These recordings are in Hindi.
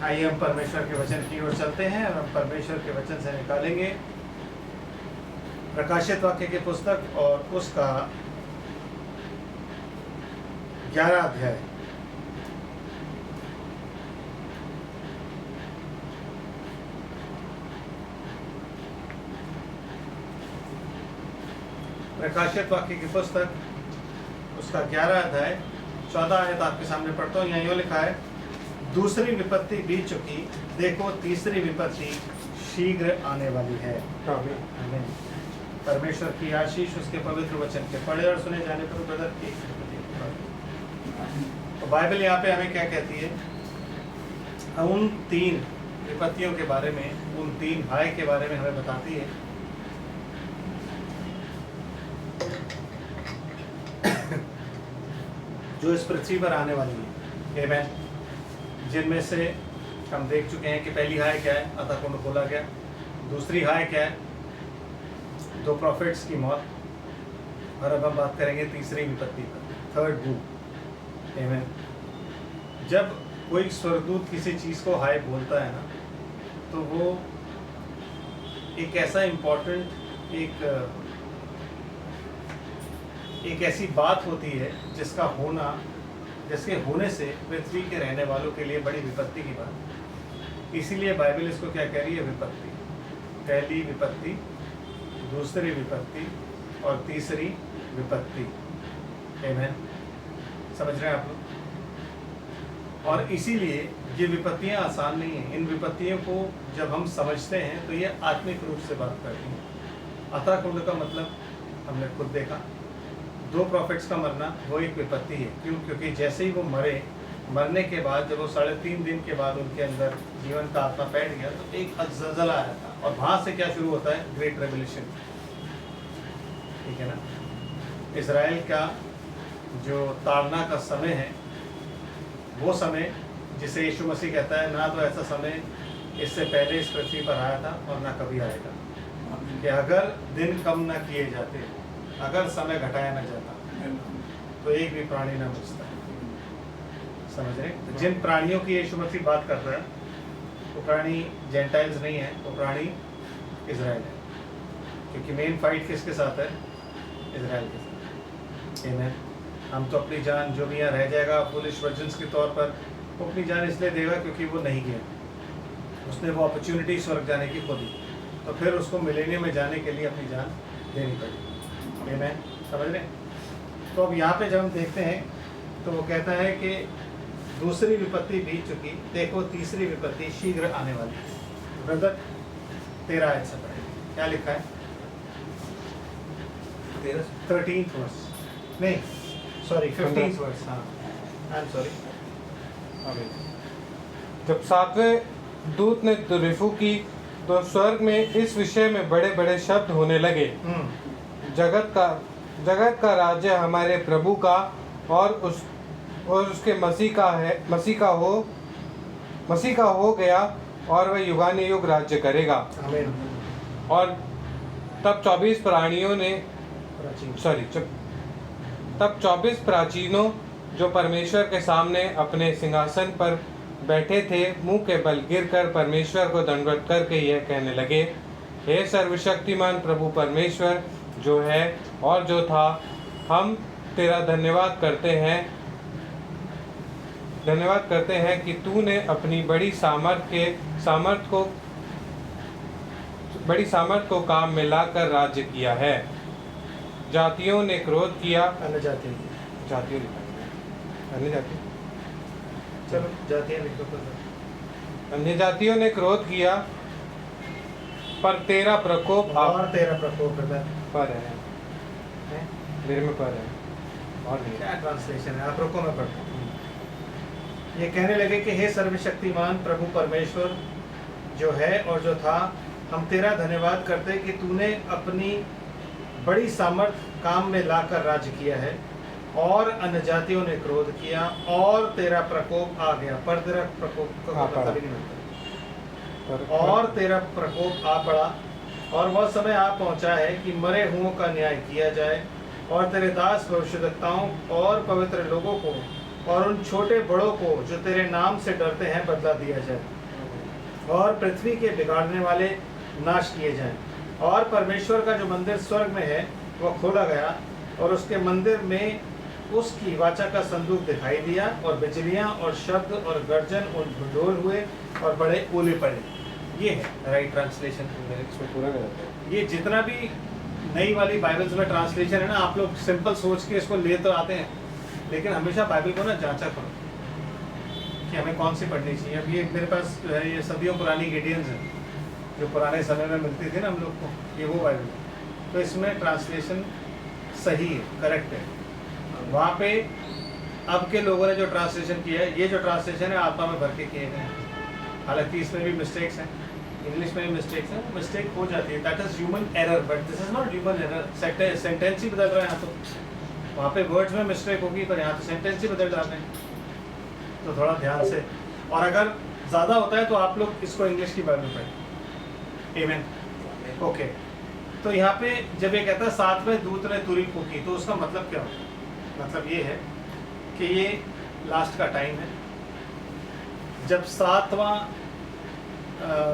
आइए हम परमेश्वर के वचन की ओर चलते हैं और हम परमेश्वर के वचन से निकालेंगे प्रकाशित वाक्य की पुस्तक और उसका 11 अध्याय। प्रकाशित वाक्य की पुस्तक उसका 11 अध्याय 14 आयत आपके सामने पढ़ता हूँ। यहाँ यूँ लिखा है, दूसरी विपत्ति बीत चुकी, देखो तीसरी विपत्ति शीघ्र आने वाली है। आमीन। परमेश्वर की आशीष उसके पवित्र वचन के पढ़े और सुने जाने पर ब्रदर एक तो बाइबल यहाँ पे हमें क्या कहती है, उन 3 विपत्तियों के बारे में, उन 3 भाई के बारे में हमें बताती है जो इस पृथ्वी पर आने वाली है। आमीन। जिनमें से हम देख चुके हैं कि पहली हाय क्या है, अतः कुंड खोला गया। दूसरी हाय क्या है, 2 प्रॉफिट्स की मौत। और अब हम बात करेंगे तीसरी विपत्ति पर, थर्ड वू। आमीन। जब कोई स्वर्गदूत किसी चीज़ को हाय बोलता है ना, तो वो एक ऐसा इम्पोर्टेंट एक ऐसी बात होती है जिसके होने से पृथ्वी के रहने वालों के लिए बड़ी विपत्ति की बात। इसीलिए बाइबल इसको क्या कह रही है, विपत्ति। पहली विपत्ति, दूसरी विपत्ति और तीसरी विपत्ति। आमीन। समझ रहे हैं आप लोग? और इसीलिए ये विपत्तियां आसान नहीं हैं। इन विपत्तियों को जब हम समझते हैं तो ये आत्मिक रूप से बात करती हैं। अतः कुंड का मतलब हमने खुद देखा, 2 प्रॉफिट्स का मरना वो एक विपत्ति है। क्यों? क्योंकि जैसे ही वो मरने के बाद जब वो 3.5 दिन के बाद उनके अंदर जीवन का आत्मा बैठ गया तो एक ज़लज़ला आया था। और वहाँ से क्या शुरू होता है, ग्रेट रेवोल्यूशन। ठीक है ना। इजराइल का जो ताड़ना का समय है, वो समय जिसे यीशु मसीह कहता है, ना तो ऐसा समय इससे पहले इस पृथ्वी पर आया था और ना कभी आएगा, कि अगर दिन कम ना किए जाते, अगर समय घटाया ना जाता तो एक भी प्राणी ना बचता। समझ रहे? तो जिन प्राणियों की यीशु मसीह बात कर रहा है वो प्राणी जेंटाइल्स नहीं है, वो प्राणी इजराइल है। क्योंकि मेन फाइट किसके साथ है, इजराइल के साथ। आमीन। हम तो अपनी जान, जो भी यहाँ रह जाएगा फूलिश वर्जिन्स के तौर पर, वो अपनी जान इसलिए देगा क्योंकि वो नहीं गया, उसने वो अपॉर्चुनिटी स्वर्ग जाने की खो दी, तो फिर उसको मिलेनियम में जाने के लिए अपनी जान देनी पड़ेगी। आमीन। समझ रहे? तो अब यहाँ पे जब हम देखते हैं तो वो कहता है कि दूसरी विपत्ति बीत चुकी, देखो तीसरी विपत्ति शीघ्र आने वाली है। ब्रदर 13 आयत से पढ़े, क्या लिखा है? 13th वर्स, नहीं सॉरी 15th वर्स। हाँ, आई एम सॉरी। जब 7वें दूत ने तुरीफू की तो स्वर्ग में इस विषय में बड़े बड़े शब्द होने लगे, जगत का राज्य हमारे प्रभु का और उसके मसीह का हो गया और वह युगानुयुग राज्य करेगा। आमीन। और तब 24 प्राचीनों जो परमेश्वर के सामने अपने सिंहासन पर बैठे थे, मुंह के बल गिरकर परमेश्वर को दंडवत करके यह कहने लगे, हे सर्वशक्तिमान प्रभु परमेश्वर जो है और जो था, हम तेरा धन्यवाद करते हैं कि तूने अपनी बड़ी सामर्थ को काम में लाकर राज्य किया है। जातियों ने क्रोध किया, अन्य जातियों, चलो जातियाँ लिखो तो। अन्य जातियों ने क्रोध किया, पर तेरा प्रकोप और तेरा प्रकोप पर है। मेरे में पर है और नहीं। क्या ट्रांसलेशन है, आप रुको मैं पढ़ता हूँ। ये कहने लगे कि हे सर्वशक्तिमान प्रभु परमेश्वर जो है और जो था, हम तेरा धन्यवाद करते कि तूने अपनी बड़ी सामर्थ काम में लाकर राज्य किया है, और अन्य जातियों ने क्रोध किया और तेरा प्रकोप आ गया। पर तेरा प्रकोप का मतलब नहीं मिलता। और तेरा प्रकोप आ पड़ा और वह समय आ पहुंचा है कि मरे हुओं का न्याय किया जाए, और तेरे दास भविष्यद्वक्ताओं और पवित्र लोगों को और उन छोटे बड़ों को जो तेरे नाम से डरते हैं बदला दिया जाए, और पृथ्वी के बिगाड़ने वाले नाश किए जाएं। और परमेश्वर का जो मंदिर स्वर्ग में है वह खोला गया, और उसके मंदिर में उसकी वाचा का संदूक दिखाई दिया, और बिजलियां और शब्द और गर्जन उन ढुंढोर हुए और बड़े ओले पड़े। ये है राइट ट्रांसलेशन। इसमें पूरा नहीं होता है। ये जितना भी नई वाली बाइबल्स में ट्रांसलेशन है ना, आप लोग सिंपल सोच के इसको ले तो आते हैं, लेकिन हमेशा बाइबल को ना जांचा करो कि हमें कौन सी पढ़नी चाहिए। अब ये मेरे पास जो है ये सदियों पुरानी गिडियंस है जो पुराने समय में मिलती थी ना हम लोग को, ये वो बाइबल है। तो इसमें ट्रांसलेशन सही है, करेक्ट है। वहाँ पे अब के लोगों ने जो ट्रांसलेशन किया है, ये जो ट्रांसलेशन है आत्मा में भर के किए गए हैं। हालांकि इसमें भी मिस्टेक्स हैं, इंग्लिश में भी मिस्टेक्स हैं, वो मिस्टेक हो जाती है, that is human error, but this is not human error. Sentence ही बदल रहा है यहाँ तो, वहाँ पे वर्ड्स में मिस्टेक होगी पर यहाँ तो सेंटेंस ही बदल रहा है। तो थोड़ा ध्यान से, और अगर ज़्यादा होता है तो आप लोग इसको इंग्लिश की बाइबल पढ़ें। आमीन। ओके, तो यहाँ पे जब ये कहता है सातवें दूत ने तुरी फूकी, तो उसका मतलब क्या होता है? मतलब ये है कि ये लास्ट का टाइम है, जब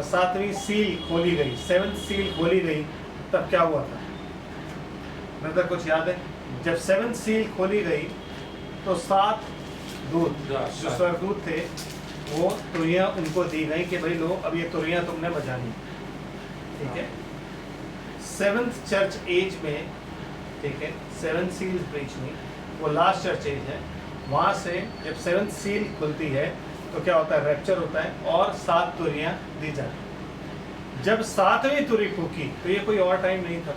सातवीं सील खोली गई, 7th सील खोली गई, तब क्या हुआ था? मतलब कुछ याद है? जब 7th सील खोली गई तो 7 दूत जो स्वर्गदूत थे वो तुरियां उनको दी गई कि भाई लो अब ये तुरियां तुमने बजानी, ठीक है। 7th चर्च एज में, ठीक है, 7 सील ब्रीच में, वो लास्ट चर्च एज है। वहाँ से जब 7th सील खुलती है तो क्या होता है? रैप्चर होता है और 7 तुरियां दी जाती। जब 7वीं तुरी फूकी तो ये कोई और टाइम नहीं था।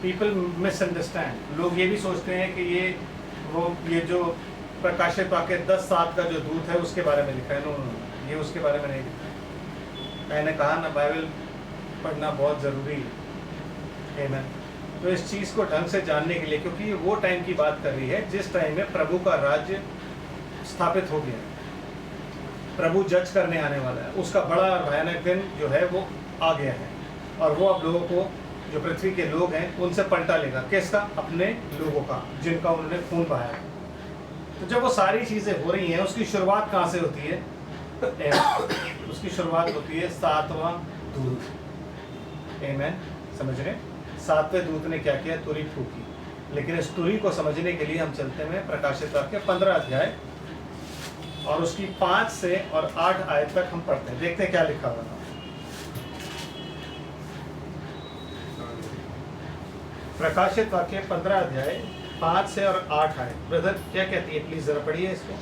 पीपल मिसअंडरस्टैंड, लोग ये भी सोचते हैं कि ये जो प्रकाशित वाक्य 10:7 का जो दूत है उसके बारे में लिखा है। नो, ये उसके बारे में नहीं लिखा है। मैंने कहा ना, बाइबल पढ़ना बहुत ज़रूरी है। आमीन। तो इस चीज़ को ढंग से जानने के लिए, क्योंकि ये वो टाइम की बात कर रही है जिस टाइम में प्रभु का राज्य स्थापित हो गया, प्रभु जज करने आने वाला है, उसका बड़ा और भयानक दिन जो है वो आ गया है, और वो अब लोगों को, जो पृथ्वी के लोग हैं, उनसे पलटा लेगा। किसका? अपने लोगों का, जिनका उन्होंने खून बहाया। तो जब वो सारी चीज़ें हो रही हैं, उसकी शुरुआत कहाँ से होती है? उसकी शुरुआत होती है 7वां दूत। आमीन। समझ रहे? 7वें दूत ने क्या किया? तुरी फूकी। लेकिन इस तुरी को समझने के लिए हम चलते हैं प्रकाशित वाक्य 15 अध्याय, और उसकी 5 से और 8 आयत तक हम पढ़ते हैं, देखते हैं क्या लिखा हुआ था। प्रकाशित वाक्य 15 अध्याय 5 से और 8 आयत। ब्रदर क्या कहती है? प्लीज जरा पढ़िए इसको।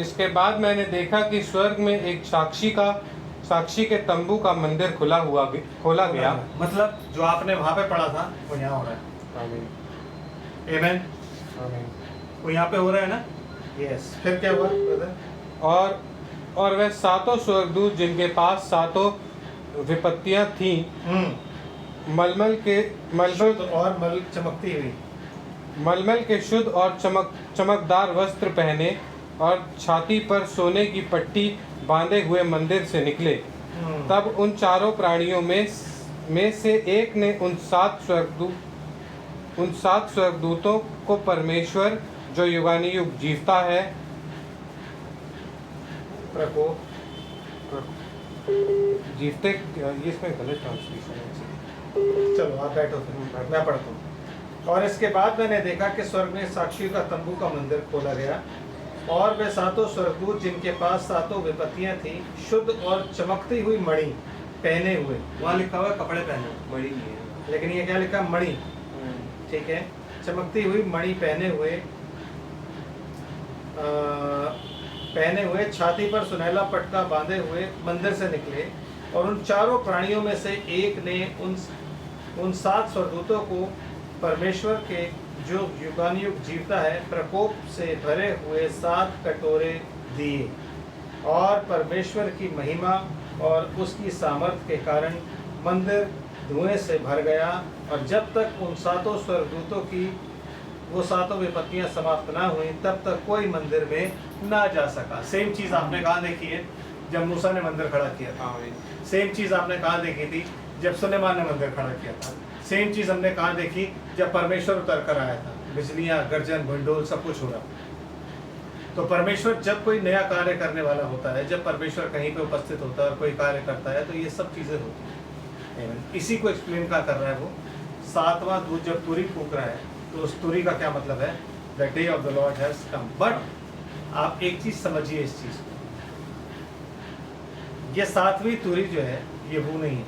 इसके बाद मैंने देखा कि स्वर्ग में एक साक्षी के तंबू का मंदिर खोला गया। मतलब जो आपने वहां पे पढ़ा था वो यहाँ हो रहा है। आमीन। आमीन। आमीन। वो यहाँ पे हो रहा है ना? यस। फिर क्या हुआ ब्रदर? और वह 7 स्वर्गदूत जिनके पास 7 विपत्तियां थीं, मलमल के शुद्ध और चमकदार वस्त्र पहने और छाती पर सोने की पट्टी बांधे हुए मंदिर से निकले। तब उन चारों प्राणियों में से एक ने उन 7 स्वर्गदूतों को परमेश्वर जो युगानुयुग जीवता है, जीवते, ये इसमें गलत ट्रांसलेशन है। चलो आप बैठो, फिर मैं पढ़ता हूँ। और इसके बाद मैंने देखा कि स्वर्ग में साक्षी का तंबू का मंदिर खोला गया, और वे 7 स्वर्गदूत जिनके पास 7 विपत्तियां थीं, शुद्ध और चमकती हुई मणि पहने हुए, वहाँ लिखा हुआ कपड़े पहने हुए, मणि नहीं है, लेकिन ये क्या लिखा? मणि। ठीक है, चमकती हुई मणि पहने हुए छाती पर सुनहला पटका बांधे हुए मंदिर से निकले। और उन चारों प्राणियों में से एक ने उन 7 स्वर्गदूतों को परमेश्वर के जो युगानुयुग जीवता है प्रकोप से भरे हुए 7 कटोरे दिए, और परमेश्वर की महिमा और उसकी सामर्थ के कारण मंदिर धुएं से भर गया, और जब तक उन 7 स्वर्गदूतों की वो 7 विपत्तियां समाप्त ना हुई तब तक कोई मंदिर में ना जा सका। सेम चीज़ आपने कहाँ देखी है? जब मूसा ने मंदिर खड़ा किया था। सेम चीज़ आपने कहाँ देखी थी? जब सुलेमान ने मंदिर खड़ा किया था। सेम चीज़ हमने कहाँ देखी? जब परमेश्वर उतर कर आया था। बिजलियां, गर्जन, भंडोल सब कुछ हो रहा। तो परमेश्वर जब कोई नया कार्य करने वाला होता है, जब परमेश्वर कहीं पे उपस्थित होता है और कोई कार्य करता है, तो ये सब चीज़ें होती हैं। Amen। इसी को एक्सप्लेन क्या कर रहा है वो, 7वां दूत जब तुरी फूंक रहा है, तो उस तुरी का क्या मतलब है, the day of the Lord has come. But आप एक चीज समझिए इस चीज को, ये 7वीं तुरी जो है ये वो नहीं है।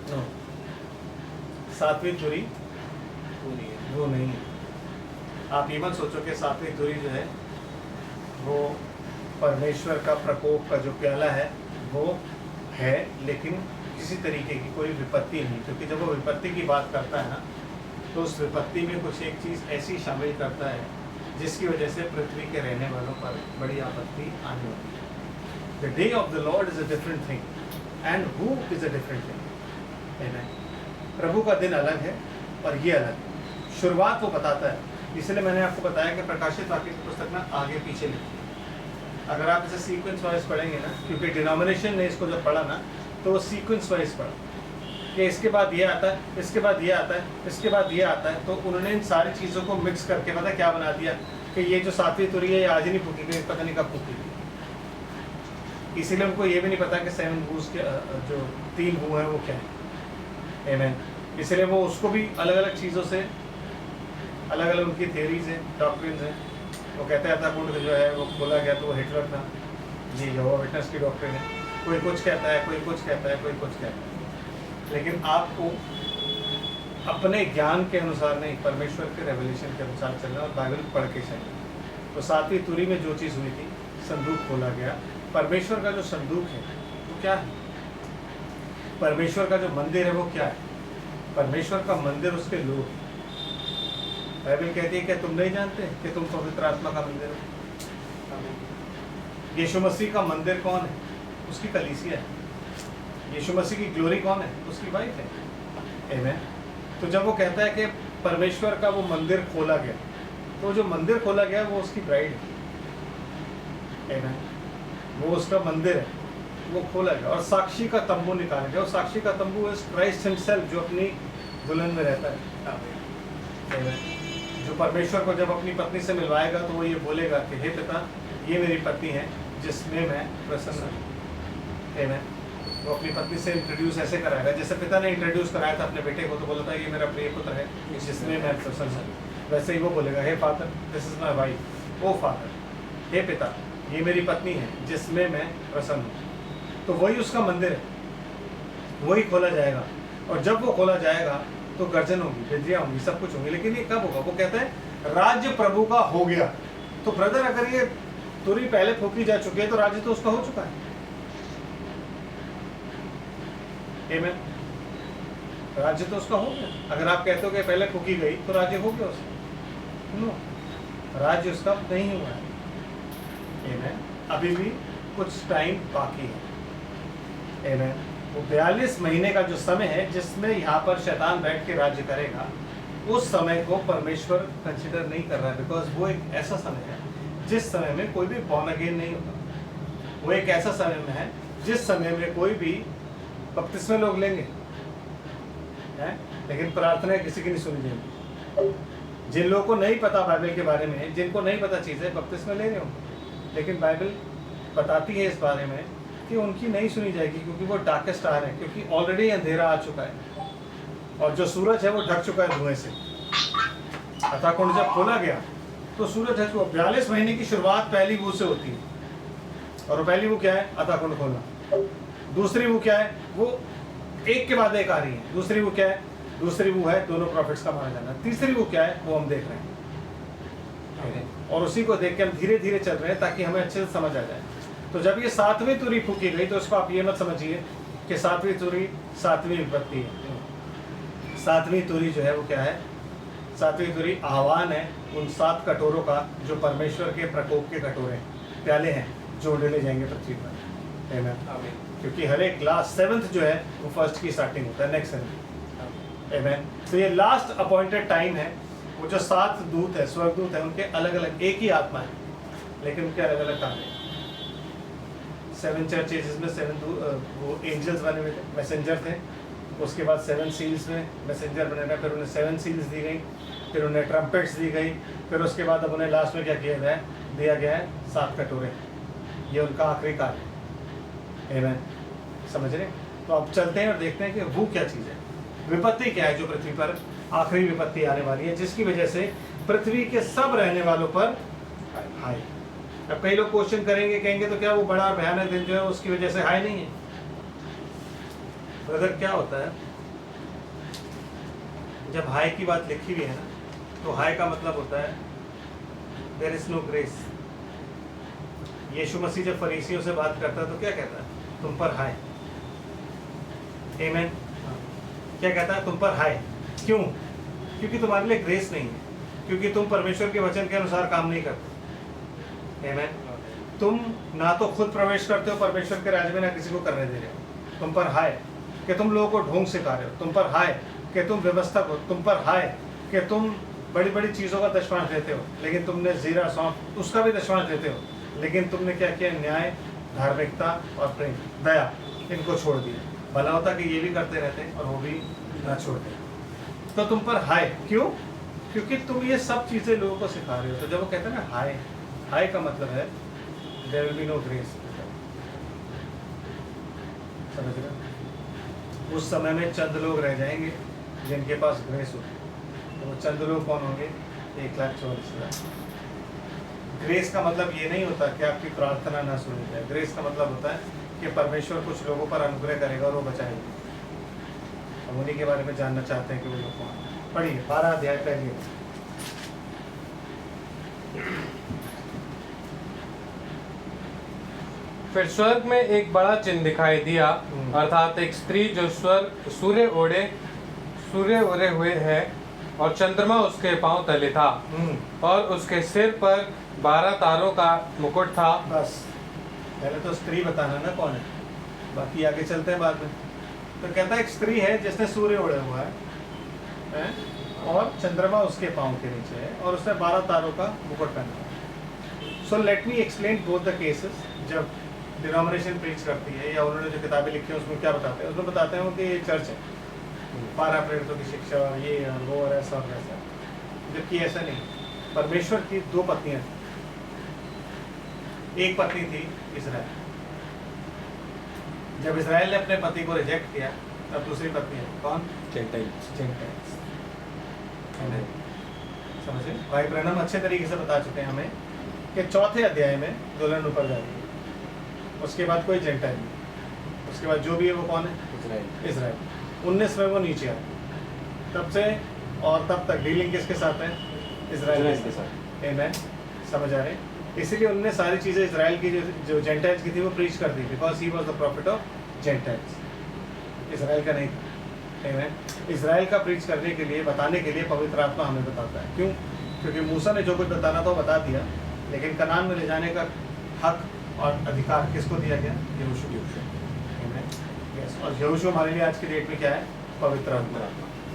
नो, 7वीं तुरी वो नहीं है। आप ये मत सोचो कि 7वीं तुरी जो है वो परमेश्वर का प्रकोप का जो प्याला है वो है, लेकिन किसी तरीके की कोई विपत्ति नहीं, क्योंकि जब वो विपत्ति की बात करता है ना, तो उस विपत्ति में कुछ एक चीज़ ऐसी शामिल करता है जिसकी वजह से पृथ्वी के रहने वालों पर बड़ी आपत्ति आने वाली है। The day of the lord is a different thing and who is a different thing. प्रभु का दिन अलग है और ये अलग है। शुरुआत वो बताता है, इसलिए मैंने आपको बताया कि प्रकाशित वाक्य की पुस्तक में आगे पीछे लिखी है। अगर आप इसे सीक्वेंस वाइज पढ़ेंगे ना, क्योंकि डिनोमिनेशन ने इसको जब पढ़ा ना, तो वो सीक्वेंस वाइज पढ़ा कि इसके बाद ये आता है, इसके बाद ये आता है, इसके बाद ये आता है। तो उन्होंने इन सारी चीज़ों को मिक्स करके पता क्या बना दिया कि ये जो 7वीं तुरी है ये आज ही नहीं फूकी गई, पता नहीं कब फूकी गई। इसीलिए उनको ये भी नहीं पता कि 7 बूज के जो 3 बू हैं वो क्या है। आमीन। इसलिए वो उसको भी अलग अलग चीज़ों से, अलग अलग उनकी थेरीज हैं, डॉक्ट्रिन्स हैं। वो कहते हैं था कुंड जो है वो खोला गया तो वो हिटलर था, जी यहोवा विटनेस की डॉक्ट्रिन है। कोई कुछ कहता है, कोई कुछ कहता है, कोई कुछ कहता है, लेकिन आपको अपने ज्ञान के अनुसार नहीं, परमेश्वर के रेवलेशन के अनुसार चलना और बाइबल पढ़ के चलना। तो 7वीं तुरी में जो चीज़ हुई थी, संदूक खोला गया। परमेश्वर का जो संदूक है वो क्या है, परमेश्वर का जो मंदिर है वो क्या है, परमेश्वर का मंदिर उसके लोग। बाइबल कहती है कि तुम नहीं जानते कि तुम पवित्र आत्मा का मंदिर हो। यीशु मसीह का मंदिर कौन है, उसकी कलीसिया है। यीशु मसीह की ग्लोरी कौन है, उसकी वाइफ है। आमीन। तो जब वो कहता है कि परमेश्वर का वो मंदिर खोला गया, तो जो मंदिर खोला गया वो उसकी ब्राइड है। आमीन। वो उसका मंदिर है, वो खोला गया और साक्षी का तंबू निकाला गया। और साक्षी का तंबू इज क्राइस्ट हिमसेल्फ, जो अपनी दुल्हन में रहता है। आमीन। जो परमेश्वर को जब अपनी पत्नी से मिलवाएगा तो वो ये बोलेगा कि हे पिता, ये मेरी पत्नी है जिसमें मैं प्रसन्न हूँ। आमीन। वो अपनी पत्नी से इंट्रोड्यूस ऐसे कराएगा जैसे पिता ने इंट्रोड्यूस कराया था अपने बेटे को, तो बोला था ये मेरा प्रिय पुत्र है जिसमें मैं प्रसन्न हूँ। वैसे ही वो बोलेगा hey father, this is my wife. Oh father, हे पिता, ये मेरी पत्नी है जिसमें मैं प्रसन्न हूँ। तो वही उसका मंदिर है, वही खोला जाएगा। और जब वो खोला जाएगा तो गर्जन होगी, बिजलियाँ होंगी, सब कुछ होंगी। लेकिन ये कब होगा, वो कहता है राज्य प्रभु का हो गया। तो ब्रदर, अगर ये तुरी पहले फूकी जा चुकी है तो राज्य तो उसका हो चुका है। आमीन। राज्य तो उसका हो गया। अगर आप कहते हो कि पहले फूकी गई तो राज्य हो गया उसका, नो, राज्य उसका नहीं हुआ है। आमीन। अभी भी कुछ टाइम बाकी है। आमीन। वो 42 महीने का जो समय है जिसमें यहाँ पर शैतान बैठ के राज्य करेगा, उस समय को परमेश्वर कंसिडर नहीं कर रहा है, बिकॉज वो एक ऐसा समय है जिस समय में कोई भी बॉर्न अगेन नहीं होता। वो एक ऐसा समय में है जिस समय में कोई भी बपतिस्मे लोग लेंगे हैं, लेकिन प्रार्थना किसी की नहीं सुनी जाएगी। जिन लोगों को नहीं पता बाइबल के बारे में, जिनको नहीं पता चीज़ें, बपतिस्मे ले रहे होंगे, लेकिन बाइबल बताती है इस बारे में कि उनकी नहीं सुनी जाएगी, क्योंकि वो डार्केस्ट स्टार है, क्योंकि ऑलरेडी अंधेरा आ चुका है और जो सूरज है वो ढक चुका है धुएं से। अतः कुंड जब खोला गया तो सूरज ढक चुका। 42 महीने की शुरुआत पहली वो से होती है, और पहली वो क्या है, अतः कुंड खोलना। दूसरी वो क्या है, वो एक के बाद एक आ रही है। दूसरी वो क्या है, दूसरी वो है दोनों प्रॉफिट्स का माना जाना। तीसरी वो क्या है, वो हम देख रहे हैं, और उसी को देख के हम धीरे धीरे चल रहे हैं ताकि हमें अच्छे से समझ आ जाए। तो जब ये 7वीं तुरी फूकी गई तो इसको आप ये मत समझिए कि 7वीं तुरी 7वीं विपत्ति है। 7वीं तुरी जो है वो क्या है, 7वीं तुरी आह्वान है उन 7 कटोरों का जो परमेश्वर के प्रकोप के कटोरे प्याले हैं जो डले जाएंगे पृथ्वी पर। आमीन। क्योंकि हर एक ग्लास 7th जो है वो फर्स्ट की स्टार्टिंग होता है, नेक्स्ट 7th। आमीन। तो ये लास्ट अपॉइंटेड टाइम है। वो जो 7 दूत है, स्वर्गदूत है, उनके अलग अलग, एक ही आत्मा है लेकिन उनके अलग अलग काम है। 7 चर्चेज में 7 वो एंजल्स बने हुए थे, मैसेंजर थे, उसके बाद 7 सील्स में मैसेंजर बनेगा, फिर उन्हें 7 सील्स दी गई, फिर उन्हें ट्रम्पेट्स दी गई, फिर उसके बाद अब उन्हें लास्ट में क्या दिया गया है 7 कटोरे। ये उनका आखिरी काल है। आमीन, समझ रहे? तो अब चलते हैं और देखते हैं कि वो क्या चीज़ है, विपत्ति क्या है जो पृथ्वी पर आखिरी विपत्ति आने वाली है, जिसकी वजह से पृथ्वी के सब रहने वालों पर हाय। अब कई लोग क्वेश्चन करेंगे, कहेंगे तो क्या वो बड़ा भयानक दिन जो है उसकी वजह से हाय नहीं है? ब्रदर, क्या होता है जब हाय की बात लिखी हुई है ना, तो हाय का मतलब होता है देयर इज नो ग्रेस। यीशु मसीह जब फरीसियों से बात करता है तो क्या कहता है? तुम पर हाय। आमीन। क्या कहता है? तुम पर हाय। क्यों? क्योंकि तुम्हारे लिए ग्रेस नहीं है, क्योंकि तुम परमेश्वर के वचन के अनुसार काम नहीं करते। आमीन। तुम ना तो खुद प्रवेश करते हो परमेश्वर के राज्य में, ना किसी को करने दे रहे हो। तुम पर हाय कि तुम लोगों को ढोंग सिखा रहे हो। तुम पर हाय कि तुम व्यवस्थक हो। तुम पर हाय कि तुम बड़ी बड़ी चीज़ों का दशमांश देते हो, लेकिन तुमने जीरा सौंफ उसका भी दशमांश देते हो, लेकिन तुमने क्या किया? न्याय, धार्मिकता और प्रेम, दया, इनको छोड़ दिया। भला होता कि ये भी करते रहते और वो भी ना छोड़ते। तो तुम पर हाय क्यों? क्योंकि तुम ये सब चीज़ें लोगों को सिखा रहे हो। तो जब वो कहते हैं ना हाय, हाय का मतलब है there will be no grace. समझ रहे हो? उस समय में चंद लोग रह जाएंगे जिनके पास ग्रेस हो। तो वो चंद लोग कौन होंगे? 1,44,000। ग्रेस का मतलब ये नहीं होता कि आपकी प्रार्थना ना सुनी जाए। ग्रेस का मतलब होता है कि परमेश्वर कुछ लोगों पर अनुग्रह करेगा और वो बचाएगा। हम उन्हीं के बारे में जानना चाहते हैं कि वो लोग कौन हैं। पढ़िए 12 अध्याय पहले। फिर स्वर्ग में एक बड़ा चिन्ह दिखाई दिया, अर्थात एक स्त्री जो सूर्य ओढ़े हुए है और चंद्रमा उसके पांव तले था, और उसके सिर पर 12 तारों का मुकुट था। बस पहले तो स्त्री बताना ना कौन है, बाकी आगे चलते हैं बाद में। तो कहता है एक स्त्री है जिसने सूर्य ओढ़ा हुआ है और चंद्रमा उसके पांव के नीचे है और उसने 12 तारों का मुकुट पहना है। So let me explain both the cases. जब डिनोमिनेशन प्रीच करती है या उन्होंने जो किताबें लिखी हैं उसमें क्या बताते हैं? उसमें बताते हैं कि ये चर्च है, 12 प्रेरितों की शिक्षा और ये और वो और ऐसा और वैसा, जबकि ऐसा नहीं। परमेश्वर की 2 पत्नियां थी। एक पत्नी थी इजराइल। जब इजराइल ने अपने पति को रिजेक्ट किया तब दूसरी पत्नी है कौन? जेंटाइल्स। समझे? भाई ब्रैनम अच्छे तरीके से बता चुके हैं हमें कि 4थे अध्याय में दुल्हन ऊपर जा रही है, उसके बाद कोई जेंटाइल नहीं, उसके बाद जो भी है वो कौन है? इजराइल। 19 में वो नीचे आए। तब से और तब तक डीलिंग किसके साथ है? इजराइल के साथ। आमीन। समझ आ रहे? इसीलिए उन्होंने सारी चीज़ें इजराइल की जो जेंटाइल्स की थी वो प्रीच कर दी, because he was the prophet of gentiles. Israel का नहीं था। आमीन। इजराइल का प्रीच करने के लिए, बताने के लिए पवित्र आत्मा हमें बताता है। क्यों? क्योंकि मूसा ने जो कुछ बताना था वो बता दिया, लेकिन कनान में ले जाने का हक और अधिकार किसको दिया गया? यहोशू। यस। और यहोशू हमारे लिए आज की डेट में क्या है? पवित्र आत्मा।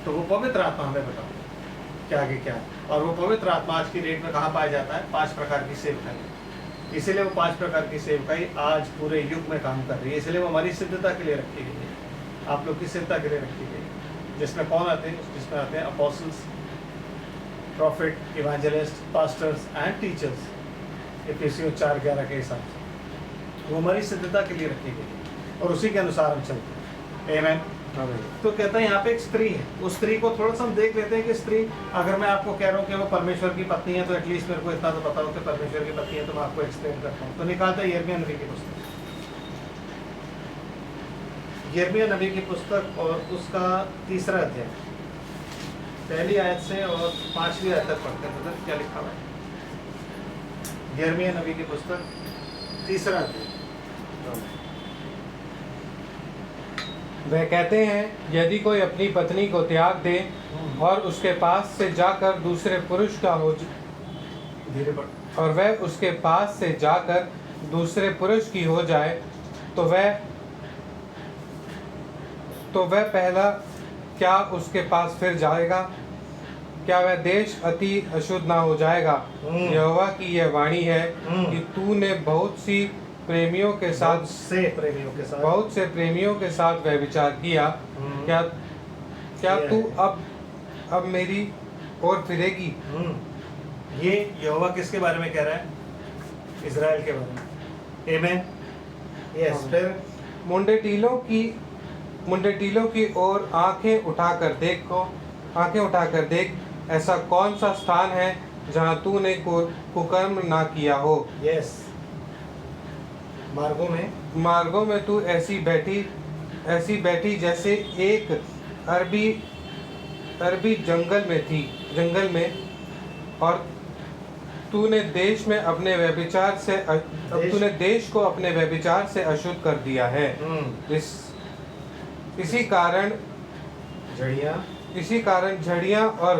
तो वो पवित्र आत्मा हमें बताओ क्या आगे क्या है। और वो पवित्र आत्मा आज की डेट में कहाँ पाया जाता है? 5 प्रकार की सेवकाई। इसीलिए वो 5 प्रकार की सेवकाई आज पूरे युग में काम कर रही है। इसलिए वो हमारी सिद्धता के लिए रखी गई है, आप लोग की सिद्धता के लिए रखी गई है। जिसमें कौन आते हैं? जिसमें आते हैं apostles, prophet, evangelist, pastors and teachers. एफिसियों 4:11 के हिसाब से वो हमारी सिद्धता के लिए रखी गई है और उसी के अनुसार हम चलते हैं। आमीन। तो कहता है यहाँ पे एक स्त्री है। उस स्त्री को थोड़ा सा हम देख लेते हैं कि स्त्री, अगर मैं आपको कह रहा हूँ कि वो परमेश्वर की पत्नी है तो एटलीस्ट मेरे को इतना तो पता हो कि परमेश्वर की पत्नी है, तो मैं आपको एक्सप्लेन करता हूँ। तो निकालता है यिर्मयाह नबी की पुस्तक। यिर्मयाह नबी की पुस्तक और उसका 3रा अध्याय, पहली आयत से और 5वीं आयत तक पढ़ते हैं। मतलब क्या लिखा हुआ है? यिर्मयाह नबी की पुस्तक 3रा अध्याय। वह कहते हैं, यदि कोई अपनी पत्नी को त्याग दे और उसके पास से जाकर दूसरे पुरुष का हो धीरे पढ़। और वह उसके पास से जाकर दूसरे पुरुष की हो जाए, तो वह पहला क्या उसके पास फिर जाएगा? क्या वह देश अति अशुद्ध ना हो जाएगा? यहोवा की यह वाणी है कि तूने बहुत से प्रेमियों के साथ वह विचार किया। क्या क्या ये तू है। अब मेरी ओर फिरेगी? ये यहोवा किसके बारे में कह रहा है? इज़राइल के बारे में। आमेन। यस। फिर मुंडे टीलों की ओर आंखें उठाकर देख, ऐसा कौन सा स्थान है जहाँ तूने कुकर्म ना किया हो? यस। मार्गों में तू ऐसी बैठी जैसे एक अरबी जंगल में, और तूने देश को अपने व्यभिचार से अशुद्ध कर दिया है। इसी कारण झड़ियाँ और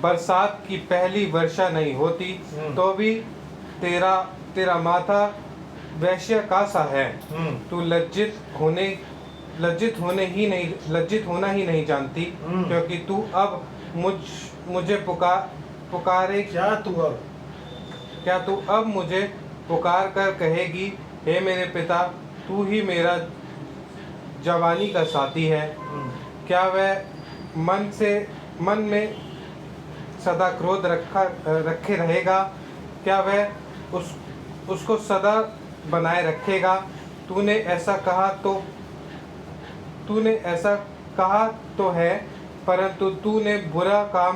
बरसात की पहली वर्षा नहीं होती, तो भी तेरा माथा वैश्य का सा है। तू लज्जित होना ही नहीं जानती, क्योंकि तू अब मुझे पुकारे। क्या तू अब मुझे पुकार कर कहेगी, हे मेरे पिता, तू ही मेरा जवानी का साथी है? क्या वह मन में सदा क्रोध रखे रहेगा? क्या वह उसको सदा बनाए रखेगा? तूने ऐसा कहा तो है, परंतु तूने बुरा काम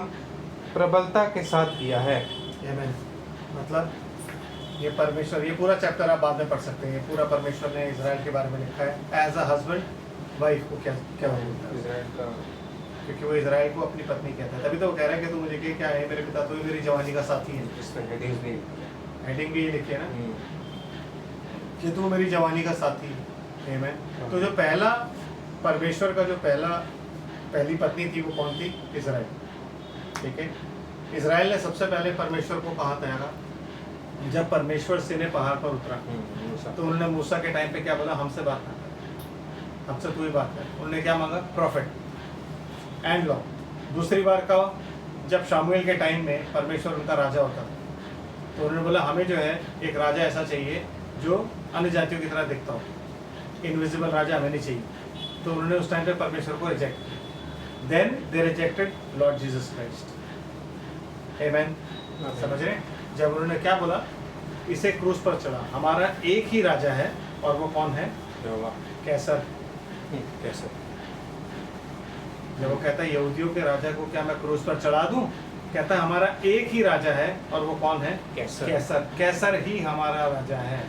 प्रबलता के साथ किया है। आमीन। मतलब ये परमेश्वर, ये पूरा चैप्टर आप बाद में पढ़ सकते हैं। ये पूरा परमेश्वर ने इज़राइल के बारे में लिखा है। एज अ हस्बैंड वाइफ को क्या बोलता है इज़राइल का, क्योंकि वो इज़राइल को अपनी पत्नी कहता है। तभी तो वो कह रहा है कि तू मुझे क्या है मेरे पिता, तू ही मेरी जवानी का साथी है। हेडिंग भी ये लिखी है ना कि तू मेरी जवानी का साथी है। आमीन। तो जो पहला परमेश्वर का जो पहली पत्नी थी वो कौन थी? इज़राइल। ठीक है। इज़राइल ने सबसे पहले परमेश्वर को कहा था, जब परमेश्वर सिने पहाड़ पर उतरा तो उन्होंने मूसा के टाइम पे क्या बोला? हमसे बात ना कर, हमसे तू ही बात कर। उन्होंने क्या मांगा? Profit and law. दूसरी बार का जब शामुएल के टाइम में परमेश्वर उनका राजा होता था, तो उन्होंने बोला हमें जो है एक राजा ऐसा चाहिए जो अन्य जातियों की तरह दिखता हो, इनविजिबल राजा हमें नहीं चाहिए। तो उन्होंने उस टाइम पे परमेश्वर को रिजेक्ट किया। Then they rejected Lord Jesus Christ. आमीन। समझ रहे? जब उन्होंने क्या बोला, इसे क्रूस पर चढ़ा, हमारा एक ही राजा है, और वो कौन है? कैसर। जब वो कहता है यहूदियों के राजा को क्या मैं क्रूस पर चढ़ा दूं, कहता है हमारा एक ही राजा है, और वो कौन है? कैसर ही हमारा राजा है।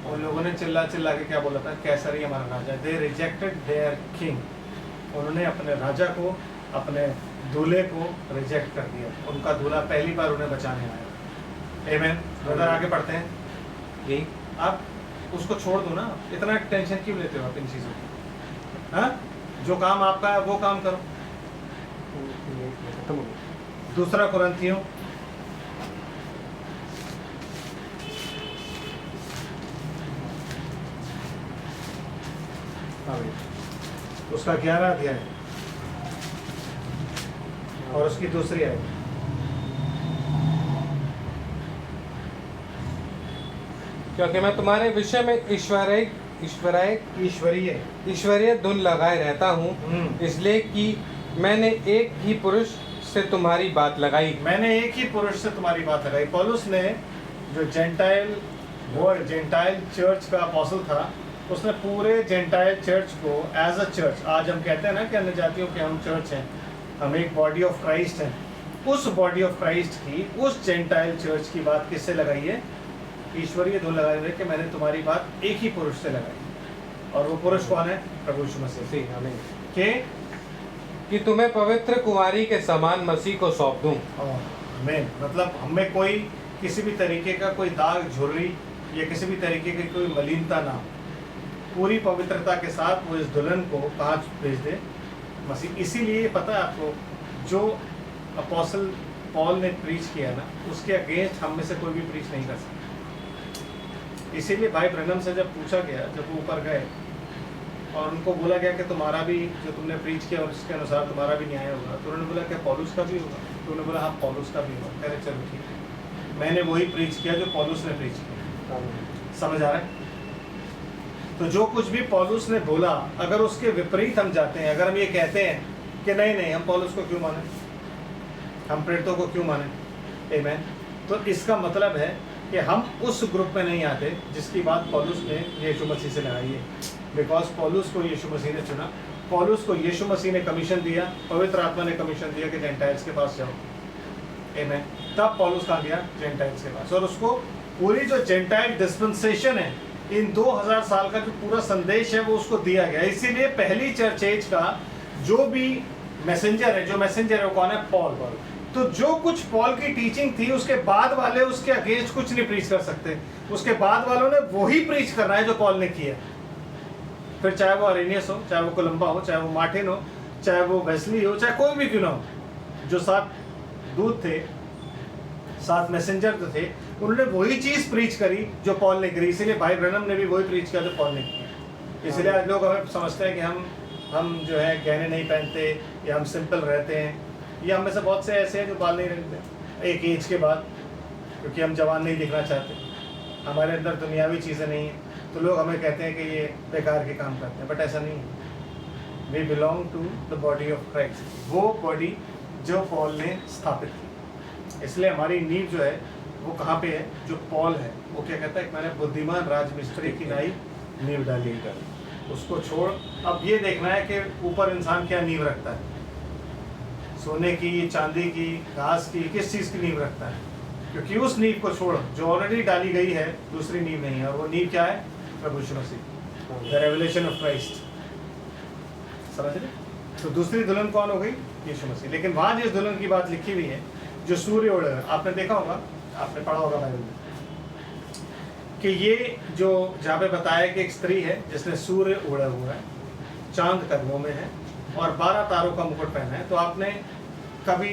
उन लोगों ने चिल्ला के क्या बोला था? कैसर ही हमारा राजा है। They rejected there king. उन्होंने अपने राजा को, अपने दूल्हे को रिजेक्ट कर दिया। उनका दूल्हा पहली बार उन्हें बचाने आया। आमीन। ब्रदर आगे पढ़ते हैं। यही आप उसको छोड़ दो ना, इतना टेंशन क्यों लेते हो आप इन चीज़ों की? हाँ, जो काम आपका है वो काम करो। दूसरा कुरिन्थियों उसका 11 अध्याय और उसकी दूसरी आयत। क्योंकि मैं तुम्हारे विषय में ईश्वरीय धुन लगाए रहता हूँ, इसलिए कि मैंने एक ही पुरुष से तुम्हारी बात लगाई। पौलुस ने जो जेंटाइल चर्च का अपोस्टल था, उसने पूरे जेंटाइल चर्च को एज अ चर्च, आज हम कहते हैं ना कि अन्य जातियों के हम चर्च हैं, हम एक बॉडी ऑफ क्राइस्ट हैं, उस बॉडी ऑफ क्राइस्ट की, उस जेंटाइल चर्च की बात किससे लगाई है? ईश्वरीय धुन लगाई है कि मैंने तुम्हारी बात एक ही पुरुष से लगाई। और वो पुरुष कौन है? प्रभु यीशु मसीह। आमीन। कि तुम्हें पवित्र कुंवारी के समान मसीह को सौंप दूं। आमीन। मतलब हमें कोई किसी भी तरीके का कोई दाग, झुर्री या किसी भी तरीके की कोई मलिनता ना, पूरी पवित्रता के साथ वो इस दुल्हन को कहाँ भेज दे? मसीह। इसीलिए पता है आपको, जो अपोस्टल पॉल ने प्रीच किया ना, उसके अगेंस्ट हम में से कोई भी प्रीच नहीं कर सकता। इसीलिए भाई ब्रनम से जब पूछा गया, जब वो ऊपर गए और उनको बोला गया कि तुम्हारा भी जो तुमने प्रीच किया और उसके अनुसार तुम्हारा भी न्याय होगा, तो उन्होंने बोला क्या पौलुस का भी होगा? तो उन्होंने बोला हाँ पौलुस का भी होगा। कह रहे चलो ठीक है, मैंने वही प्रीच किया जो पौलुस ने प्रीच किया। समझ आ रहा है? तो जो कुछ भी पौलुस ने बोला, अगर उसके विपरीत हम जाते हैं, अगर हम ये कहते हैं कि नहीं हम पौलुस को क्यों माने, हम प्रेरितों को क्यों माने। आमेन। तो इसका मतलब है कि हम उस ग्रुप में नहीं आते जिसकी बात पौलुस ने यीशु मसीह से लगाई है। बिकॉज पौलुस को यीशु मसीह ने चुना, पौलुस को यीशु मसीह ने कमीशन दिया, पवित्र आत्मा ने कमीशन दिया कि जेंटाइल्स के पास जाओ। आमेन। तब पौलुस कहाँ गया? जेंटाइल्स के पास। और उसको पूरी जो जेंटाइल डिस्पेंसेशन है, इन 2000 साल का जो पूरा संदेश है वो उसको दिया गया। इसीलिए पहली चर्च एज का जो भी मैसेंजर है, जो मैसेंजर है वो कौन है? पॉल। तो जो कुछ पॉल की टीचिंग थी उसके बाद वाले उसके अगेंस्ट कुछ नहीं प्रीच कर सकते। उसके बाद वालों ने वही प्रीच करना है जो पॉल ने किया। फिर चाहे वो अरेनियस हो, चाहे वो कोलंबा हो, चाहे वो मार्टिन हो, चाहे वो वेस्ली हो, चाहे कोई भी क्यों ना हो, जो 7 दूत थे, 7 मैसेंजर जो थे, उन्होंने वही चीज प्रीच करी जो पॉल ने करी। इसीलिए भाई ब्रनम ने भी वही प्रीच किया जो पॉल ने किया। इसलिए आज लोग हमें समझते हैं कि हम जो है गहने नहीं पहनते या हम सिंपल रहते हैं, या हम में से बहुत से ऐसे हैं जो बाल नहीं रखते एक एज के बाद, क्योंकि हम जवान नहीं दिखना चाहते, हमारे अंदर दुनियावी चीज़ें नहीं हैं, तो लोग हमें कहते हैं कि ये बेकार के काम करते हैं। बट ऐसा नहीं है। We belong to the body of Christ, वो बॉडी जो पॉल ने स्थापित की। इसलिए हमारी नींव जो है वो कहाँ पे है? जो पॉल है वो क्या कहता है कि मैंने बुद्धिमान राजमिस्त्री की नाई नींव डाली। उसको छोड़ अब ये देखना है कि ऊपर इंसान क्या नींव रखता है, सोने की, चांदी की, घास की, किस चीज़ की नींव रखता है। क्योंकि उस नींव को छोड़ जो ऑलरेडी डाली गई है, दूसरी नींव नहीं है। और वो नींव क्या है? प्रभु यीशु मसीह, द रेवलेशन ऑफ क्राइस्ट। समझ रहे? तो दूसरी दुल्हन कौन हो गई? यीशु मसीह। लेकिन वहाँ जिस दुल्हन की बात लिखी हुई है जो सूर्य ओढ़े, आपने देखा होगा, आपने पढ़ा होगा बाइबल में कि ये जो जहाँ पे बताया कि एक स्त्री है जिसने सूर्य ओढ़ा हुआ है, चांद कदमों में है और 12 तारों का मुकुट पहना है। तो आपने कभी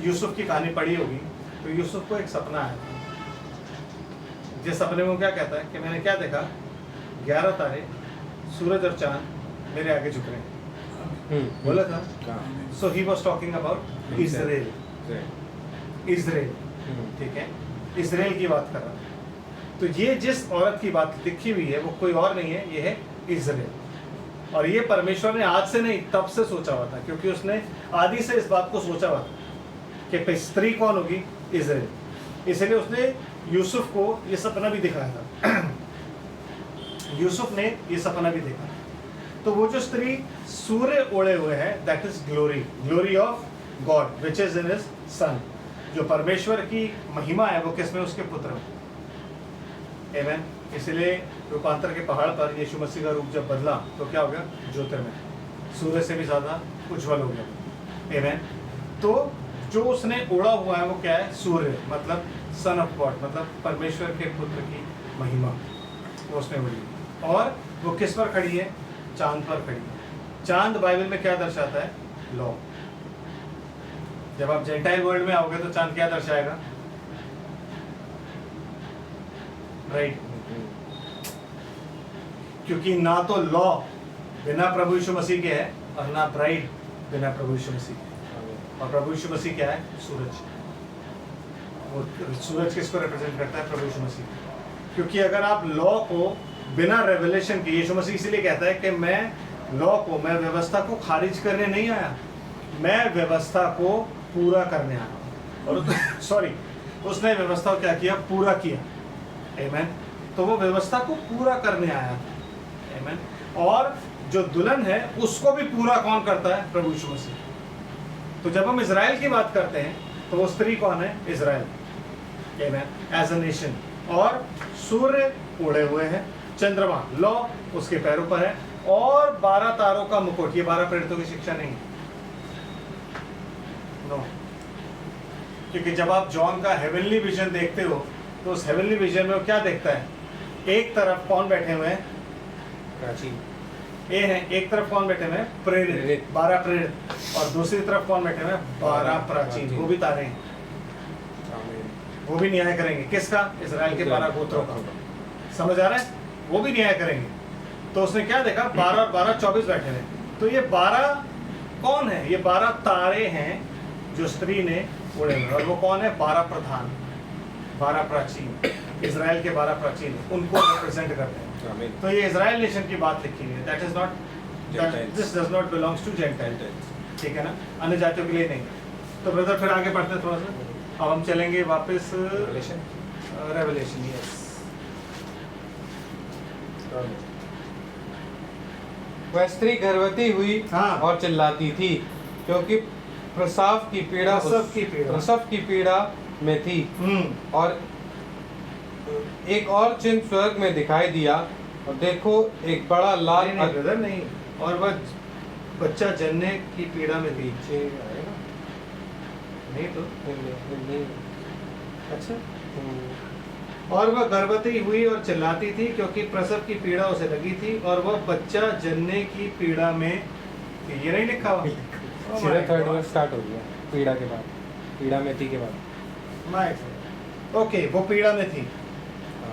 यूसुफ की कहानी पढ़ी होगी, तो यूसुफ को एक सपना आया था, जिस सपने में वो क्या कहता है कि मैंने क्या देखा? 11 तारे, सूरज और चांद मेरे आगे झुक रहे हैं। बोला था। So he was talking about Israel. Israel, ठीक है, इजराइल की बात कर रहा है। तो ये जिस औरत की बात लिखी हुई है वो कोई और नहीं है, ये है इजराइल। और ये परमेश्वर ने आज से नहीं तब से सोचा हुआ था, क्योंकि उसने आदि से इस बात को सोचा हुआ था कि स्त्री कौन होगी? इजराइल। इसलिए उसने यूसुफ को ये सपना भी दिखाया था। यूसुफ ने ये सपना भी देखा। तो वो जो स्त्री सूर्य ओढ़े हुए है, that is glory, glory of God which is in his son. जो परमेश्वर की महिमा है वो किसमें? उसके पुत्र में। आमेन। इसलिए रूपांतर के पहाड़ पर यीशु मसीह का रूप जब बदला तो क्या हो गया? ज्योतिर्मय, सूर्य से भी ज़्यादा उज्जवल हो गया। आमेन। तो जो उसने ओढ़ा हुआ है वो क्या है? सूर्य, मतलब सन ऑफ गॉड, मतलब परमेश्वर के पुत्र की महिमा वो उसने ओढ़ी। और वो किस पर खड़ी है? चांद पर खड़ी है। चांद बाइबल में क्या दर्शाता है? लॉ। जब आप जेंटाइल वर्ल्ड में आओगे तो चांद क्या दर्शाएगा? राइट। क्योंकि ना तो लॉ बिना प्रभु यीशु मसीह के है और ना ब्राइड बिना प्रभु यीशु मसीह के। और प्रभु यीशु मसीह क्या है? सूरज। वो सूरज किसको रिप्रेजेंट करता है? प्रभु यीशु मसीह। क्योंकि अगर आप लॉ को बिना रेवलेशन के, यीशु मसीह इसीलिए कहता है कि मैं लॉ को, मैं व्यवस्था को खारिज करने नहीं आया, मैं व्यवस्था को पूरा करने आया। और सॉरी, उसने व्यवस्था को क्या किया? पूरा किया। आमेन। तो वो व्यवस्था को पूरा करने आया था। आमेन। और जो दुल्हन है उसको भी पूरा कौन करता है? प्रभु यीशु मसीह। तो जब हम इजराइल की बात करते हैं तो वो स्त्री कौन है? इजराइल। आमेन। As a nation. और सूर्य ओढ़े हुए हैं, चंद्रमा लॉ उसके पैरों पर है, और 12 तारों का मुकुट। ये 12 प्रेरितों की शिक्षा नहीं है, नो। क्योंकि जब आप जॉन का हेवनली विजन देखते हो तो उस हेवनली विजन में वो क्या देखता है? एक तरफ कौन बैठे हुए हैं? प्राचीन ए है। एक तरफ कौन बैठे हुए हैं? प्रेरित, 12 प्रेरित। और दूसरी तरफ कौन बैठे हुए हैं? 12 प्राचीन। वो भी तारे हैं, वो भी न्याय करेंगे। किसका? इजराइल के 12 गोत्रों का। समझ आ रहा है? वो भी न्याय करेंगे। तो उसने क्या देखा? 12 और 12 24 बैठे हैं। तो ये 12 कौन है? ये 12 तारे हैं जो स्त्री ने ओढ़े हुए। और वो कौन है? 12 प्रधान, 12 प्राचीन, इजराइल के 12 प्राचीन, उनको रिप्रेजेंट करते हैं। तो ये इजराइल नेशन की बात लिखी है। That is not, this does not belongs to gentile. ठीक है ना, अन्य जातियों के लिए नहीं। तो ब्रदर फिर आगे पढ़ते हैं थोड़ा सा। अब हम चलेंगे वापस रेवलेशन। यस, वह स्त्री गर्भवती हुई हाँ। और चिल्लाती थी, क्योंकि प्रसव की पीड़ा में थी। और एक और चिन्ह स्वर्ग में दिखाई दिया, और देखो एक बड़ा लाल नहीं ब्रदर नहीं, और वह बच्चा जनने की पीड़ा में थी। नहीं तो अच्छा, और वह गर्भवती हुई और चिल्लाती थी, क्योंकि प्रसव की पीड़ा उसे लगी थी, और वह बच्चा जनने की पीड़ा में थी। ये नहीं लिखा हुआ? सीधा थर्ड वर्ड स्टार्ट हो गया, पीड़ा के बाद, पीड़ा में थी के बाद। ओके, वो पीड़ा में थी,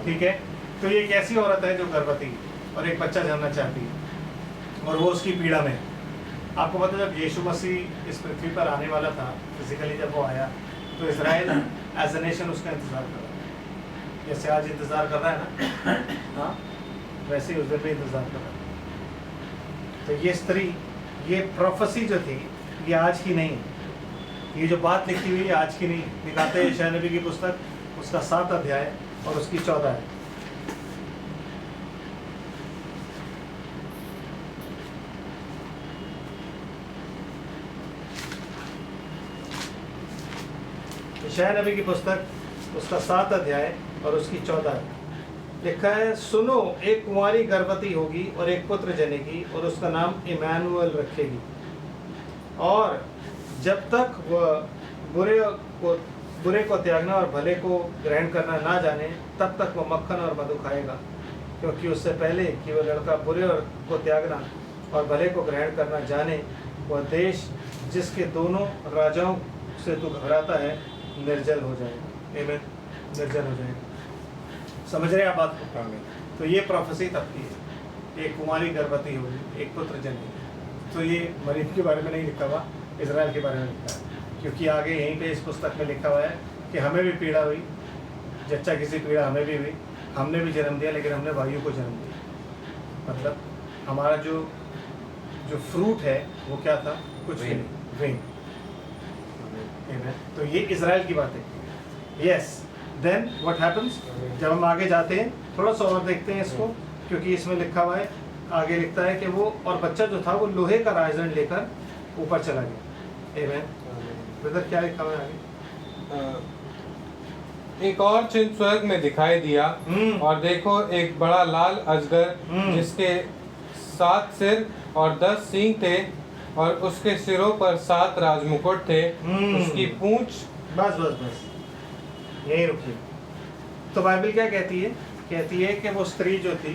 ठीक है। तो ये एक ऐसी औरत है जो गर्भवती और एक बच्चा जानना चाहती है, और वो उसकी पीड़ा में। आपको पता है जब यीशु मसीह इस पृथ्वी पर आने वाला था फिजिकली, जब वो आया तो इजराइल एज ए नेशन उसका इंतजार कर रहा है, जैसे आज इंतजार कर रहा है ना, हाँ वैसे ही उस दिन भी इंतजार कर रहा है। तो ये स्त्री, ये प्रोफेसी जो थी, ये आज की नहीं, ये जो बात लिखी हुई है आज की नहीं। दिखाते हैं यशायाह नबी की पुस्तक, उसका 7 अध्याय और उसकी 14 है। यशायाह नबी की पुस्तक, उसका 7 अध्याय और उसकी 14 है। लिखा है, सुनो, एक कुंवारी गर्भवती होगी और एक पुत्र जनेगी, और उसका नाम इमैनुअल रखेगी। और जब तक वह बुरे को त्यागना और भले को ग्रहण करना ना जाने, तब तक वह मक्खन और मधु खाएगा, क्योंकि उससे पहले कि वह लड़का बुरे को त्यागना और भले को ग्रहण करना जाने, वह देश जिसके दोनों राजाओं से तू घबराता है निर्जल हो जाएगा। आमीन, निर्जल हो जाएगा। समझ रहे हैं आप बात को? तो ये प्रोफेसी तब की है, एक कुंवारी गर्भवती होगी, एक पुत्र जनेगी। तो ये मरीम के बारे में नहीं लिखा हुआ, इजराइल के बारे में लिखा है, क्योंकि आगे यहीं पे इस पुस्तक में लिखा हुआ है कि हमें भी पीड़ा हुई, जच्चा किसी पीड़ा हमें भी हुई, हमने भी जन्म दिया, लेकिन हमने वायु को जन्म दिया। मतलब हमारा जो फ्रूट है वो क्या था? कुछ भी नहीं, विंग। तो ये इजराइल की बात है। Yes, then what happens? जब हम आगे जाते हैं थोड़ा सा और देखते हैं इसको, क्योंकि इसमें लिखा हुआ है, आगे लिखता है कि वो और बच्चा जो था वो लोहे का राजदंड लेकर ऊपर चला गया। आमीन। ब्रदर क्या लिखा हुआ है आगे? एक और चिन्ह स्वर्ग में दिखाई दिया, और देखो एक बड़ा लाल अजगर, जिसके 7 सिर और 10 सींग थे, और उसके सिरों पर 7 राजमुकुट थे। उसकी पूंछ, बस यही रुकिए। तो बाइबल क्या कहती है? कहती है कि वो स्त्री जो थी,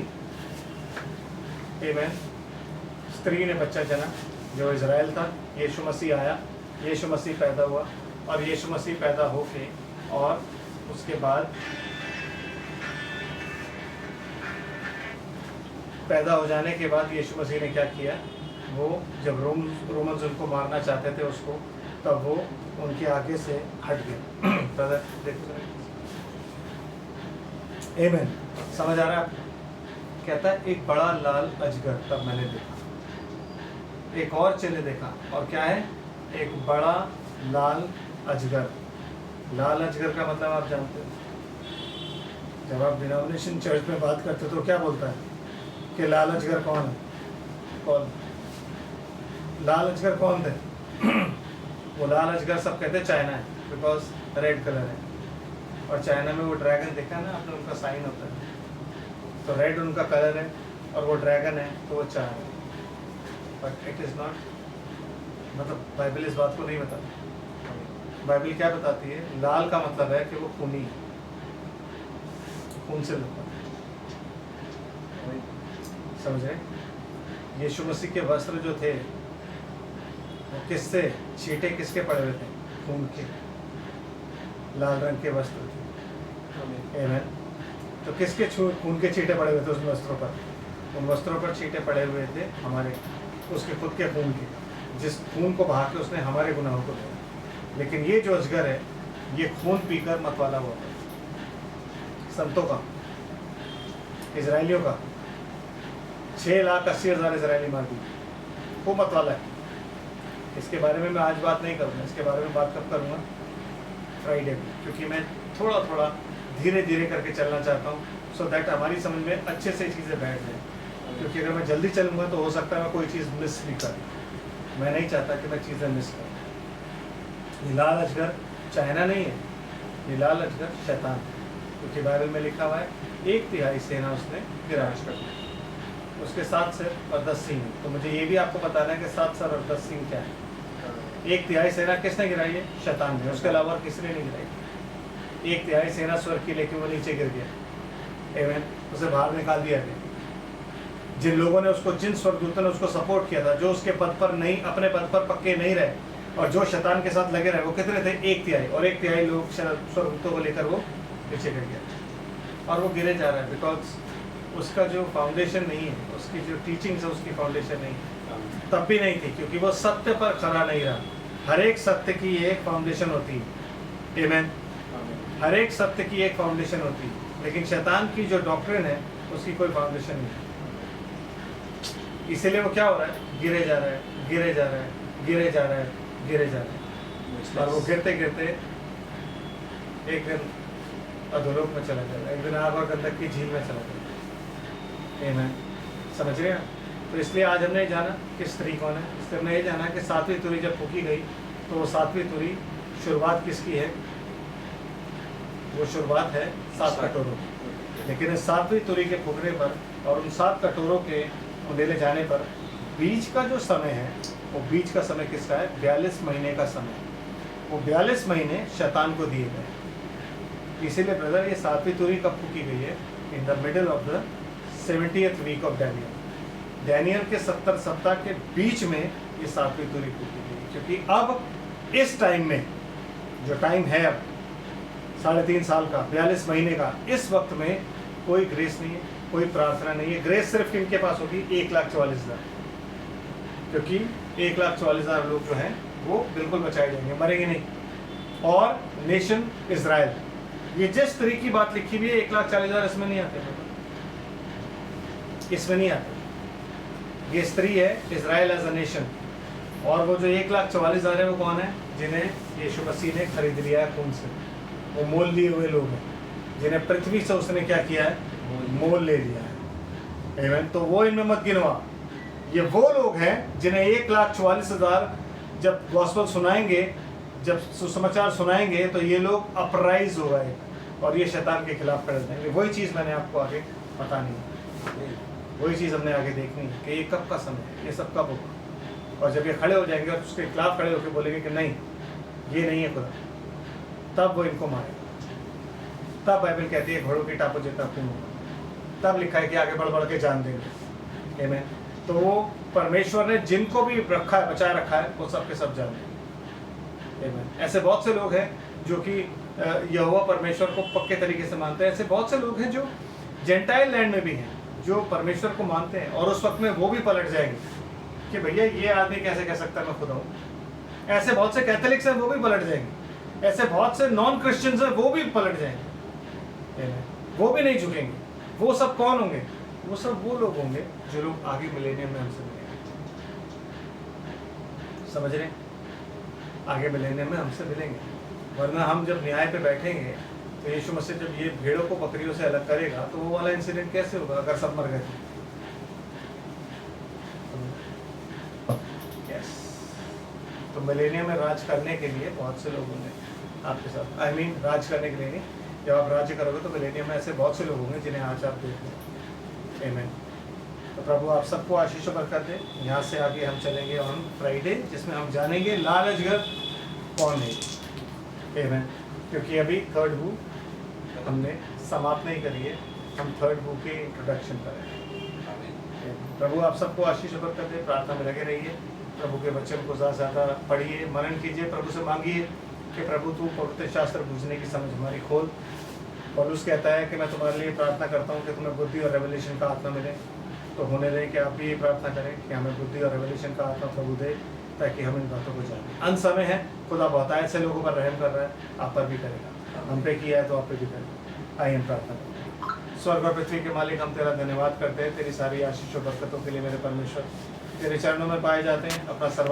आमीन, स्त्री ने बच्चा जना जो इजराइल था। यीशु मसीह आया, यीशु मसीह पैदा हुआ, और यीशु मसीह पैदा होके और उसके बाद पैदा हो जाने के बाद यीशु मसीह ने क्या किया? वो जब रोमन्स उनको मारना चाहते थे उसको, तब वो उनके आगे से हट गए। ब्रदर देखो, आमीन, समझ आ रहा है आपको? कहता है एक बड़ा लाल अजगर तब मैंने देखा। एक और चिन्ह देखा, और क्या है? एक बड़ा लाल अजगर। लाल अजगर का मतलब आप जानते हो? जब आप डिनोमिनेशन चर्च में बात करते हो तो क्या बोलता है कि लाल अजगर कौन है? कौन लाल अजगर कौन थे? वो लाल अजगर सब कहते हैं चाइना है, बिकॉज रेड कलर है, और चाइना में वो ड्रैगन देखा है ना आपने, उनका साइन होता है। तो रेड उनका कलर है और वो ड्रैगन है, तो वो चाइना है। बट इट इज़ नॉट, मतलब बाइबल इस बात को नहीं बताती। बाइबल क्या बताती है? लाल का मतलब है कि वो खूनी, खून से लगता है। समझ रहे? यीशु मसीह के वस्त्र जो थे वो किससे, छींटे किसके पड़े हुए थे? खून के, लाल रंग के वस्त्र थे। आमीन। तो किसके खून के छींटे पड़े हुए थे उन वस्त्रों पर? उन वस्त्रों पर छींटे पड़े हुए थे हमारे, उसके खुद के खून के, जिस खून को बहा के उसने हमारे गुनाहों को दिया। लेकिन ये जो अजगर है, ये खून पीकर मतवाला हुआ था, संतों का, इजराइलियों का। 6,80,000 इजरायली मार दिए, वो मतवाला है। इसके बारे में मैं आज बात नहीं करूँगा, इसके बारे में बात कब करूँगा? फ्राइडे को, क्योंकि मैं थोड़ा थोड़ा धीरे धीरे करके चलना चाहता हूँ, सो दैट हमारी समझ में अच्छे से चीज़ें बैठ जाएँ। क्योंकि अगर मैं जल्दी चलूँगा तो हो सकता है मैं कोई चीज़ मिस भी करूँ। मैं नहीं चाहता कि मैं चीज़ें मिस करूँ। ये लाल अजगर चाइना नहीं है, ये लाल अजगर शैतान है, क्योंकि बाइबल में लिखा हुआ है 1/3 सेना उसने गिराज कर दी, उसके 7 सिर और 10 सींग। तो मुझे ये भी आपको बताना है कि 7 सिर और 10 सींग क्या है। 1/3 सेना किसने गिराई है? शैतान ने, उसके अलावा किसी ने नहीं गिराई। 1/3 सेना स्वर्ग की, लेकिन वो नीचे गिर गया। आमीन। उसे बाहर निकाल दिया गया। जिन लोगों ने उसको, जिन स्वर्गदूतों ने उसको सपोर्ट किया था, जो उसके पद पर नहीं, अपने पद पर पक्के नहीं रहे और जो शैतान के साथ लगे रहे, वो कितने थे? 1/3, और 1/3 लोग स्वर्गदूतों को लेकर वो नीचे गिर गया। और वो गिरे जा रहा है बिकॉज उसका जो फाउंडेशन नहीं है, उसकी जो टीचिंग्स है उसकी फाउंडेशन नहीं है। तब भी नहीं थी, क्योंकि वो सत्य पर खड़ा नहीं रहा। हर एक सत्य की एक फाउंडेशन होती है। आमीन। हर एक सत्य की एक फाउंडेशन होती है, लेकिन शैतान की जो डॉक्ट्रिन है उसकी कोई फाउंडेशन नहीं है। इसीलिए वो क्या हो रहा है? गिरे जा रहा है, गिरे जा रहा है, गिरे जा रहा है, गिरे जा रहा है। और वो गिरते गिरते एक दिन अधोलोक में चला जाएगा, एक दिन आग और गंधक की झील में चला जाएगा। आमीन। समझ रहे हैं? तो इसलिए आज हमने जाना कि स्त्री कौन है। इसलिए हमने ये जाना कि 7वीं तुरी जब फूकी गई तो वो 7वीं तुरी शुरुआत किसकी है? वो शुरुआत है 7 कटोरों की। लेकिन इस 7वीं तुरी के फूकने पर और उन 7 कटोरों के ले जाने पर बीच का जो समय है, वो बीच का समय किसका है? 42 महीने का समय। वो 42 महीने शैतान को दिए गए। इसीलिए ब्रदर, ये 7वीं तुरी कब फूकी गई है? In the middle of the 70th week of Daniel. Daniel के 70 सप्ताह के बीच में ये 7वीं तुरी फूकी गई, क्योंकि अब इस टाइम में, जो टाइम है अब 3.5 साल का, 42 महीने का, इस वक्त में कोई ग्रेस नहीं है, कोई प्रार्थना नहीं है। ग्रेस सिर्फ किनके पास होगी? 1,44,000, क्योंकि 1,44,000 लोग जो हैं वो बिल्कुल बचाए जाएंगे, मरेंगे नहीं। और नेशन इजराइल, ये जिस तरीके की बात लिखी हुई है 1,40,000 इसमें नहीं आते, इसमें नहीं आते। ये स्त्री है इजराइल एज अ नेशन। और वो जो 1,44,000 है वो कौन है? जिन्हें यीशु मसीह ने खरीद लिया है खून से। वो मोल लिए हुए लोग हैं, जिन्हें पृथ्वी से उसने क्या किया है? मोल ले लिया है। आमीन। तो वो इनमें मत गिनवा। ये वो लोग हैं जिन्हें 1,44,000 जब गॉस्पेल सुनाएंगे, जब सुसमाचार सुनाएंगे, तो ये लोग अपराइज हो गए और ये शैतान के खिलाफ खड़े जाएंगे। वही चीज़ मैंने आपको आगे बतानी है, वही चीज़ हमने आगे देखनी है कि ये कब का समय है, ये सब कब होगा। और जब ये खड़े हो जाएंगे और उसके खिलाफ खड़े होकर बोलेंगे कि नहीं, ये नहीं है खुदा, तब वो इनको मारेगा। तब बाइबल कहती है घोड़ों की टापों जितना खून होगा। तब लिखा है कि आगे बढ़ बढ़ के जान देंगे। आमीन। तो वो परमेश्वर ने जिनको भी रखा है, बचा रखा है, वो सब के सब जान देंगे। आमीन। ऐसे बहुत से लोग हैं जो कि यहोवा परमेश्वर को पक्के तरीके से मानते हैं। ऐसे बहुत से लोग हैं जो जेंटाइल लैंड में भी हैं, जो परमेश्वर को मानते हैं, और उस वक्त में वो भी पलट जाएंगे कि भैया ये आदमी कैसे कह सकता है मैं खुदा हूँ। ऐसे बहुत से कैथोलिक्स हैं, वो भी पलट जाएंगे। ऐसे बहुत से नॉन क्रिश्चियंस हैं, वो भी पलट जाएंगे। वो भी नहीं झुकेंगे। वो सब कौन होंगे? वो सब वो लोग होंगे जो लोग आगे मिलेनियम में हमसे मिलेंगे। समझ रहे? आगे मिलेनियम में हमसे मिलेंगे। वरना हम जब न्याय पे बैठेंगे तो यीशु मसीह जब ये भेड़ों को बकरियों से अलग करेगा, तो वो वाला इंसिडेंट कैसे होगा अगर सब मर गए? यस। तो मिलेनियम में राज करने के लिए बहुत से लोग होंगे आपके साथ। आई मीन राज करने के लिए नहीं, जब आप राज्य करोगे तो मिलेनियम में ऐसे बहुत से लोग होंगे जिन्हें आज आप देख रहे हैं। आमीन। तो प्रभु आप सबको आशीष और बरकत दे। यहाँ से आगे हम चलेंगे ऑन फ्राइडे, जिसमें हम जानेंगे लाल अजगर कौन है। आमीन। क्योंकि अभी 3rd बुक हमने समाप्त नहीं करी है, हम 3rd बुक के इंट्रोडक्शन पर हैं। प्रभु आप सबको आशीष और बरकत दे। प्रार्थना में लगे रहिए, प्रभु के वचन को ज़्यादा से ज़्यादा पढ़िए, मनन कीजिए, प्रभु से मांगिए कि प्रभु तू पवित्र शास्त्र बूझने की समझ हमारी खोल। पौलुस कहता है कि मैं तुम्हारे लिए प्रार्थना करता हूँ कि तुम्हें बुद्धि और रेवलेशन का आत्मा मिले। तो होने दें कि आप भी ये प्रार्थना करें कि हमें बुद्धि और रेवलेशन का आत्मा प्रभु दे, ताकि हम इन बातों को जानें। अंत समय है, खुदा बहुत ऐसे लोगों पर रहम कर रहा है, आप पर भी करेगा। हम पे किया है तो आप पे भी करेगा। आइए हम प्रार्थना करें। स्वर्ग और पृथ्वी के मालिक, हम तेरा धन्यवाद करते हैं तेरी सारी आशीष और बरकतों के लिए। मेरे परमेश्वर तेरे चरणों में पाए जाते हैं। अपना सर्व